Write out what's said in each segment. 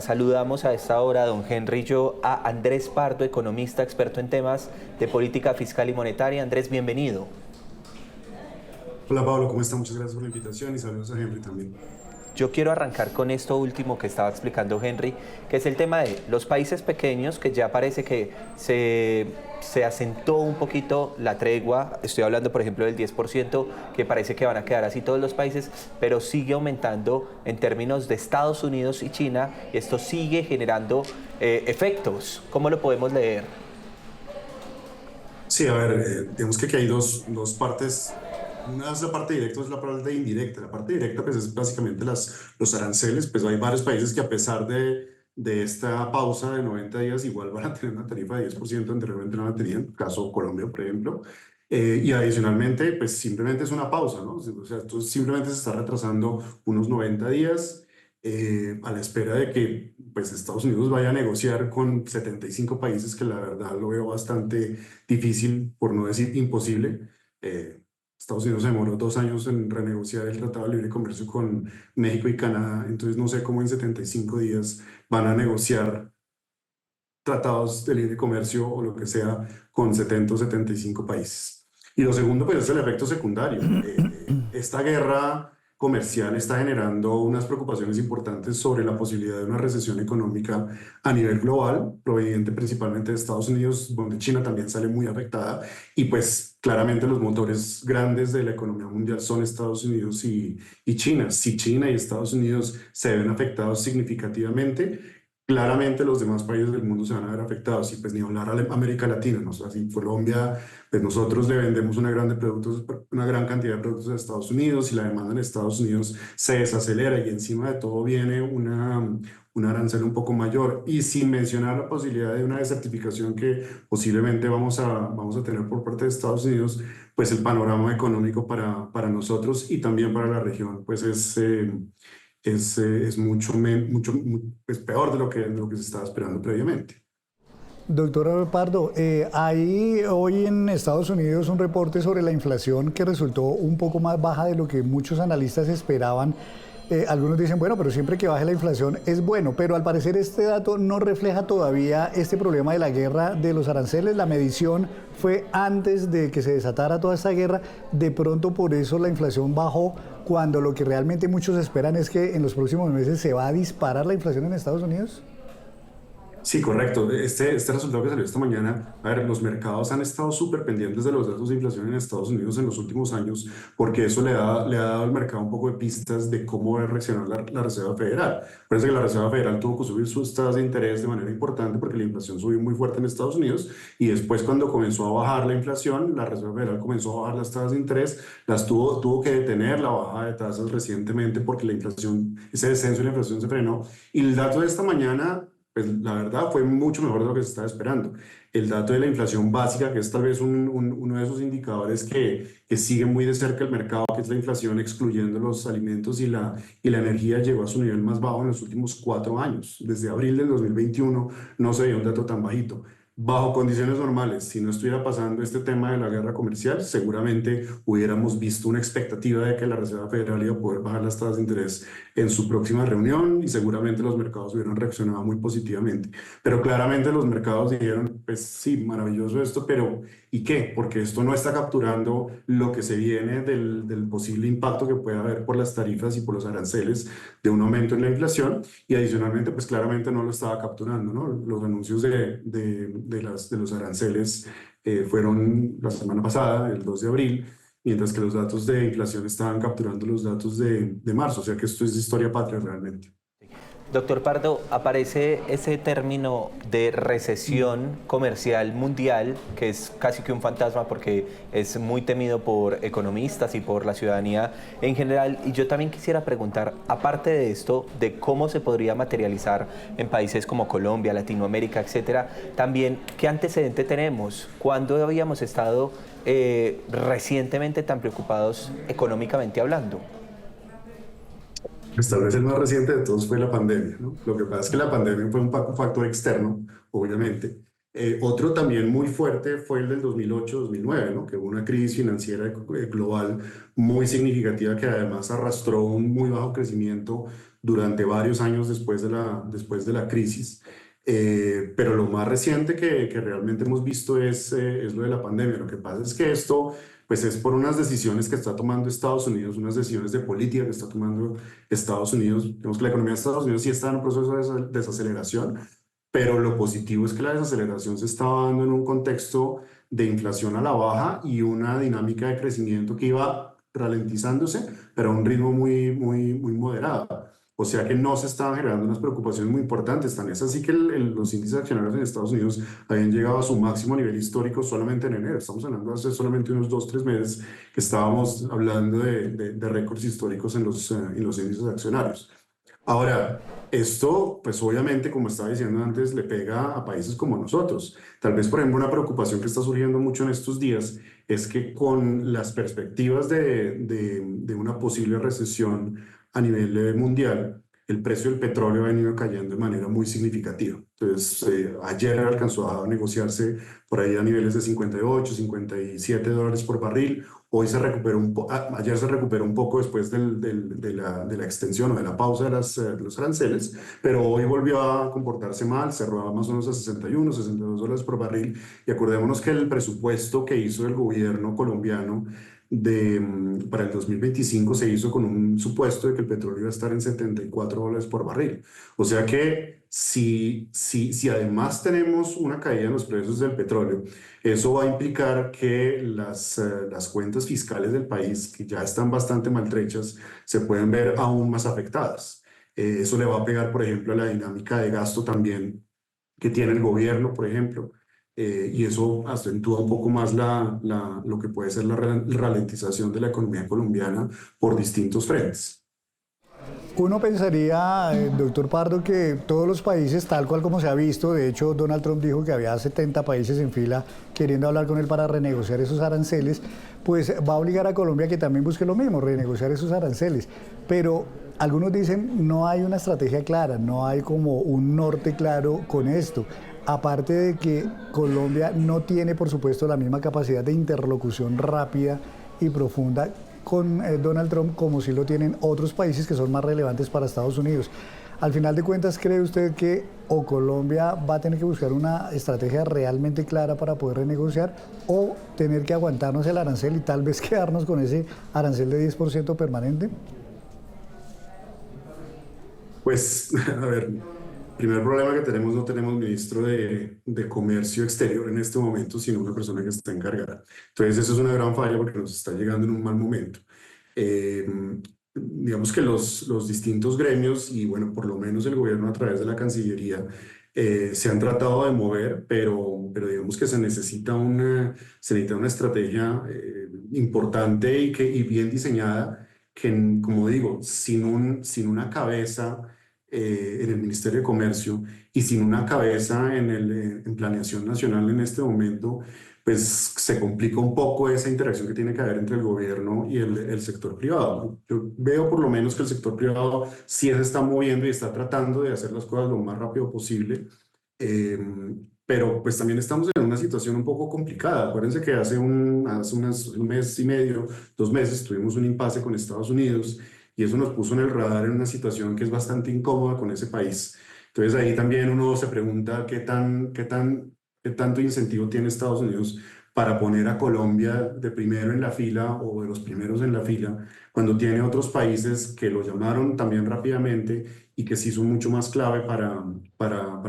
Saludamos a esta hora, don Henry, yo a Andrés Pardo, economista experto en temas de política fiscal y monetaria. Andrés, bienvenido. Hola Pablo, ¿cómo está? Muchas gracias por la invitación y saludos a Henry también. Yo quiero arrancar con esto último que estaba explicando Henry, que es el tema de los países pequeños, que ya parece que se asentó un poquito la tregua. Estoy hablando, por ejemplo, del 10%, que parece que van a quedar así todos los países, pero sigue aumentando en términos de Estados Unidos y China, y esto sigue generando efectos. ¿Cómo lo podemos leer? Sí, a ver, digamos que aquí hay dos partes. Una es la parte directa, es la parte indirecta. La parte directa pues es básicamente los aranceles. Pues hay varios países que a pesar de esta pausa de 90 días igual van a tener una tarifa de 10%, anteriormente no la tenían, caso Colombia, por ejemplo. Y adicionalmente, pues simplemente es una pausa, ¿no? O sea, esto simplemente se está retrasando unos 90 días a la espera de que pues Estados Unidos vaya a negociar con 75 países, que la verdad lo veo bastante difícil, por no decir imposible. Eh, Estados Unidos se demoró 2 años en renegociar el Tratado de Libre Comercio con México y Canadá, entonces no sé cómo en 75 días van a negociar tratados de libre comercio o lo que sea con 70 o 75 países. Y lo segundo, pues es el efecto secundario. Esta guerra comercial está generando unas preocupaciones importantes sobre la posibilidad de una recesión económica a nivel global, proveniente principalmente de Estados Unidos, donde China también sale muy afectada. Y pues claramente los motores grandes de la economía mundial son Estados Unidos y China. Si China y Estados Unidos se ven afectados significativamente, claramente los demás países del mundo se van a ver afectados, y pues ni hablar a América Latina, ¿no? O sea, si Colombia, pues nosotros le vendemos una gran cantidad de productos a Estados Unidos, y la demanda en Estados Unidos se desacelera y encima de todo viene un arancel un poco mayor, y sin mencionar la posibilidad de una desertificación que posiblemente vamos a tener por parte de Estados Unidos, pues el panorama económico para nosotros y también para la región, pues es pues, peor de lo que se estaba esperando previamente. Doctor Pardo, hay hoy en Estados Unidos un reporte sobre la inflación que resultó un poco más baja de lo que muchos analistas esperaban. Algunos dicen, bueno, pero siempre que baje la inflación es bueno, pero al parecer este dato no refleja todavía este problema de la guerra de los aranceles. La medición fue antes de que se desatara toda esta guerra. De pronto por eso la inflación bajó, cuando lo que realmente muchos esperan es que en los próximos meses se va a disparar la inflación en Estados Unidos. Sí, correcto. Este resultado que salió esta mañana, a ver, los mercados han estado súper pendientes de los datos de inflación en Estados Unidos en los últimos años, porque eso le ha dado al mercado un poco de pistas de cómo va a reaccionar la Reserva Federal. Parece que la Reserva Federal tuvo que subir sus tasas de interés de manera importante porque la inflación subió muy fuerte en Estados Unidos, y después, cuando comenzó a bajar la inflación, la Reserva Federal comenzó a bajar las tasas de interés, tuvo que detener la bajada de tasas recientemente porque la inflación, ese descenso de la inflación se frenó. Y el dato de esta mañana, pues la verdad fue mucho mejor de lo que se estaba esperando. El dato de la inflación básica, que es tal vez uno de esos indicadores que sigue muy de cerca el mercado, que es la inflación excluyendo los alimentos y la energía, llegó a su nivel más bajo en los últimos 4 años. Desde abril del 2021 no se veía un dato tan bajito. Bajo condiciones normales, si no estuviera pasando este tema de la guerra comercial, seguramente hubiéramos visto una expectativa de que la Reserva Federal iba a poder bajar las tasas de interés en su próxima reunión, y seguramente los mercados hubieran reaccionado muy positivamente. Pero claramente los mercados dijeron, pues sí, maravilloso esto, pero ¿y qué? Porque esto no está capturando lo que se viene del posible impacto que puede haber por las tarifas y por los aranceles de un aumento en la inflación, y adicionalmente, pues claramente no lo estaba capturando, ¿no? Los anuncios de los aranceles fueron la semana pasada, el 2 de abril, mientras que los datos de inflación estaban capturando los datos de marzo, o sea que esto es historia patria realmente. Doctor Pardo, aparece ese término de recesión comercial mundial, que es casi que un fantasma porque es muy temido por economistas y por la ciudadanía en general. Y yo también quisiera preguntar, aparte de esto, de cómo se podría materializar en países como Colombia, Latinoamérica, etcétera, también qué antecedente tenemos, cuándo habíamos estado recientemente tan preocupados económicamente hablando. Pues tal vez el más reciente de todos fue la pandemia, ¿no? Lo que pasa es que la pandemia fue un factor externo, obviamente. Otro también muy fuerte fue el del 2008-2009, ¿no? Que hubo una crisis financiera global muy significativa, que además arrastró un muy bajo crecimiento durante varios años después de la crisis. Pero lo más reciente que realmente hemos visto es lo de la pandemia. Lo que pasa es que esto pues es por unas decisiones que está tomando Estados Unidos, unas decisiones de política que está tomando Estados Unidos. Vemos que la economía de Estados Unidos sí está en un proceso de desaceleración, pero lo positivo es que la desaceleración se estaba dando en un contexto de inflación a la baja y una dinámica de crecimiento que iba ralentizándose, pero a un ritmo muy moderado. O sea que no se estaban generando unas preocupaciones muy importantes. Tan es así que los índices accionarios en Estados Unidos habían llegado a su máximo nivel histórico solamente en enero. Estamos hablando de hace solamente unos 2, 3 meses que estábamos hablando de récords históricos en los índices accionarios. Ahora, esto, pues obviamente, como estaba diciendo antes, le pega a países como nosotros. Tal vez, por ejemplo, una preocupación que está surgiendo mucho en estos días es que con las perspectivas de una posible recesión a nivel mundial, el precio del petróleo ha venido cayendo de manera muy significativa. Entonces, ayer alcanzó a negociarse por ahí a niveles de 58, $57 por barril. Hoy se recuperó ayer se recuperó un poco después de la extensión o de la pausa de los aranceles, pero hoy volvió a comportarse mal, cerró más o menos a 61, $62 por barril. Y acordémonos que el presupuesto que hizo el gobierno colombiano para el 2025 se hizo con un supuesto de que el petróleo iba a estar en $74 por barril. O sea que si además tenemos una caída en los precios del petróleo, eso va a implicar que las cuentas fiscales del país, que ya están bastante maltrechas, se pueden ver aún más afectadas. Eso le va a pegar, por ejemplo, a la dinámica de gasto también que tiene el gobierno, por ejemplo, y eso acentúa un poco más lo que puede ser la ralentización de la economía colombiana por distintos frentes. Uno pensaría, doctor Pardo, que todos los países, tal cual como se ha visto, de hecho Donald Trump dijo que había 70 países en fila queriendo hablar con él para renegociar esos aranceles, pues va a obligar a Colombia que también busque lo mismo, renegociar esos aranceles. Pero algunos dicen no hay una estrategia clara, no hay como un norte claro con esto. Aparte de que Colombia no tiene, por supuesto, la misma capacidad de interlocución rápida y profunda con Donald Trump como si lo tienen otros países que son más relevantes para Estados Unidos. Al final de cuentas, ¿cree usted que o Colombia va a tener que buscar una estrategia realmente clara para poder renegociar o tener que aguantarnos el arancel y tal vez quedarnos con ese arancel de 10% permanente? Pues, a ver, primer problema que tenemos, no tenemos ministro de Comercio Exterior en este momento, sino una persona que está encargada. Entonces, eso es una gran falla porque nos está llegando en un mal momento. Eh, digamos que los distintos gremios y, bueno, por lo menos el gobierno a través de la Cancillería se han tratado de mover, pero digamos que se necesita una estrategia importante y bien diseñada que, como digo, sin una cabeza en el Ministerio de Comercio y sin una cabeza en planeación nacional en este momento, pues se complica un poco esa interacción que tiene que haber entre el gobierno y el sector privado. Yo veo por lo menos que el sector privado sí se está moviendo y está tratando de hacer las cosas lo más rápido posible. Eh, pero pues también estamos en una situación un poco complicada. Acuérdense que un mes y medio, 2 meses, tuvimos un impasse con Estados Unidos y eso nos puso en el radar en una situación que es bastante incómoda con ese país. Entonces ahí también uno se pregunta qué tanto incentivo tiene Estados Unidos para poner a Colombia de primero en la fila o de los primeros en la fila, cuando tiene otros países que lo llamaron también rápidamente y que sí son mucho más clave para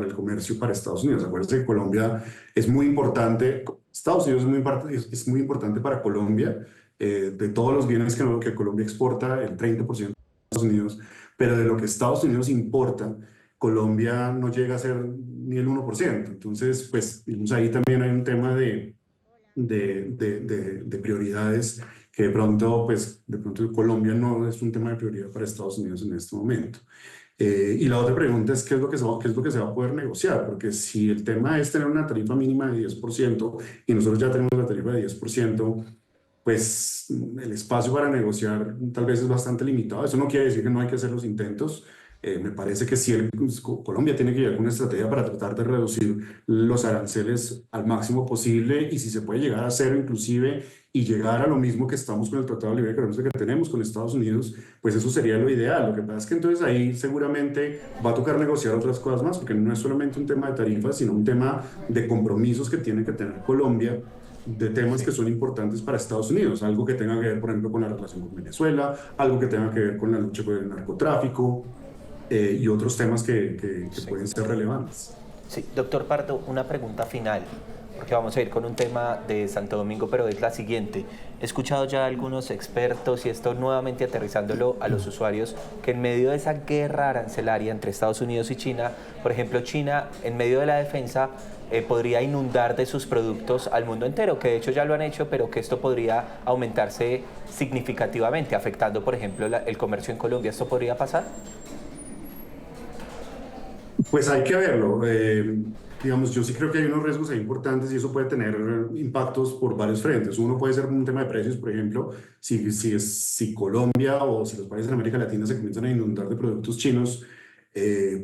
el comercio para Estados Unidos. Acuérdense que Colombia es muy importante, Estados Unidos es muy importante para Colombia, de todos los bienes que Colombia exporta, el 30% de Estados Unidos, pero de lo que Estados Unidos importa, Colombia no llega a ser ni el 1%. Entonces, pues, digamos, ahí también hay un tema de prioridades que de pronto Colombia no es un tema de prioridad para Estados Unidos en este momento. Y la otra pregunta es qué es lo que se va a poder negociar, porque si el tema es tener una tarifa mínima de 10% y nosotros ya tenemos la tarifa de 10%, pues el espacio para negociar tal vez es bastante limitado. Eso no quiere decir que no hay que hacer los intentos, Me parece que sí, Colombia tiene que llegar con una estrategia para tratar de reducir los aranceles al máximo posible y si se puede llegar a cero inclusive y llegar a lo mismo que estamos con el Tratado de Libre Comercio que tenemos con Estados Unidos, pues eso sería lo ideal. Lo que pasa es que entonces ahí seguramente va a tocar negociar otras cosas más, porque no es solamente un tema de tarifas, sino un tema de compromisos que tiene que tener Colombia de temas que son importantes para Estados Unidos, algo que tenga que ver, por ejemplo, con la relación con Venezuela, algo que tenga que ver con la lucha contra el narcotráfico, y otros temas que pueden ser relevantes. Sí, doctor Pardo, una pregunta final, porque vamos a ir con un tema de Santo Domingo, pero es la siguiente. He escuchado ya a algunos expertos, y esto nuevamente aterrizándolo a los usuarios, que en medio de esa guerra arancelaria entre Estados Unidos y China, por ejemplo, China, en medio de la defensa, podría inundar de sus productos al mundo entero, que de hecho ya lo han hecho, pero que esto podría aumentarse significativamente, afectando, por ejemplo, el comercio en Colombia. ¿Esto podría pasar? Pues hay que verlo. Digamos, yo sí creo que hay unos riesgos ahí importantes y eso puede tener impactos por varios frentes. Uno puede ser un tema de precios, por ejemplo, si Colombia o si los países de América Latina se comienzan a inundar de productos chinos,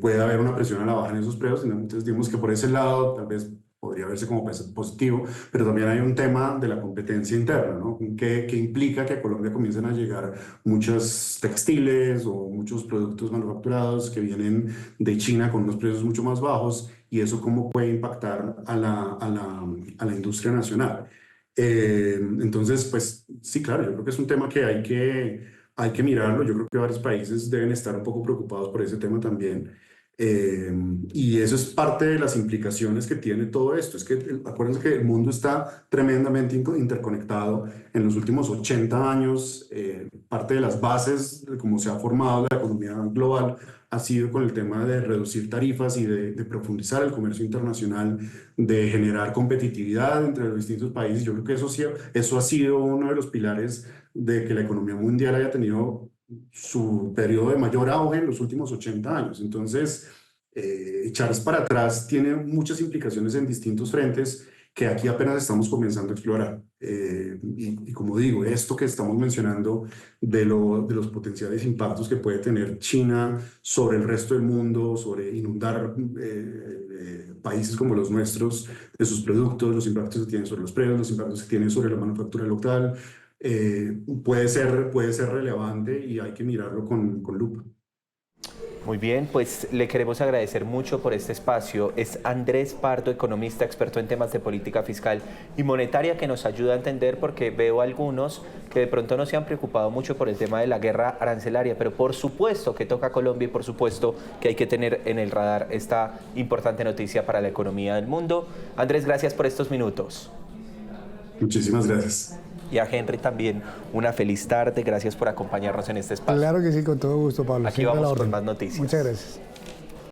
puede haber una presión a la baja en esos precios. Entonces, digamos que por ese lado tal vez podría verse como positivo, pero también hay un tema de la competencia interna, ¿no? Que implica que a Colombia comiencen a llegar muchos textiles o muchos productos manufacturados que vienen de China con unos precios mucho más bajos y eso cómo puede impactar a la industria nacional. Entonces, pues sí, claro, yo creo que es un tema que hay que mirarlo. Yo creo que varios países deben estar un poco preocupados por ese tema también. Eh, y eso es parte de las implicaciones que tiene todo esto. Es que acuérdense que el mundo está tremendamente interconectado. En los últimos 80 años, parte de las bases de cómo se ha formado la economía global ha sido con el tema de reducir tarifas y de profundizar el comercio internacional, de generar competitividad entre los distintos países. Yo creo que eso ha sido uno de los pilares de que la economía mundial haya tenido su periodo de mayor auge en los últimos 80 años. Entonces, echarse para atrás tiene muchas implicaciones en distintos frentes que aquí apenas estamos comenzando a explorar. Y como digo, esto que estamos mencionando de los potenciales impactos que puede tener China sobre el resto del mundo, sobre inundar países como los nuestros de sus productos, los impactos que tienen sobre los precios, los impactos que tienen sobre la manufactura local, puede ser relevante y hay que mirarlo con lupa. Muy bien, pues le queremos agradecer mucho por este espacio. Es Andrés Pardo, economista, experto en temas de política fiscal y monetaria, que nos ayuda a entender, porque veo algunos que de pronto no se han preocupado mucho por el tema de la guerra arancelaria, pero por supuesto que toca a Colombia y por supuesto que hay que tener en el radar esta importante noticia para la economía del mundo. Andrés, gracias por estos minutos. Muchísimas gracias. Y a Henry también una feliz tarde. Gracias por acompañarnos en este espacio. Claro que sí, con todo gusto, Pablo. Aquí Siempre a la vamos con orden. más noticias. Muchas gracias.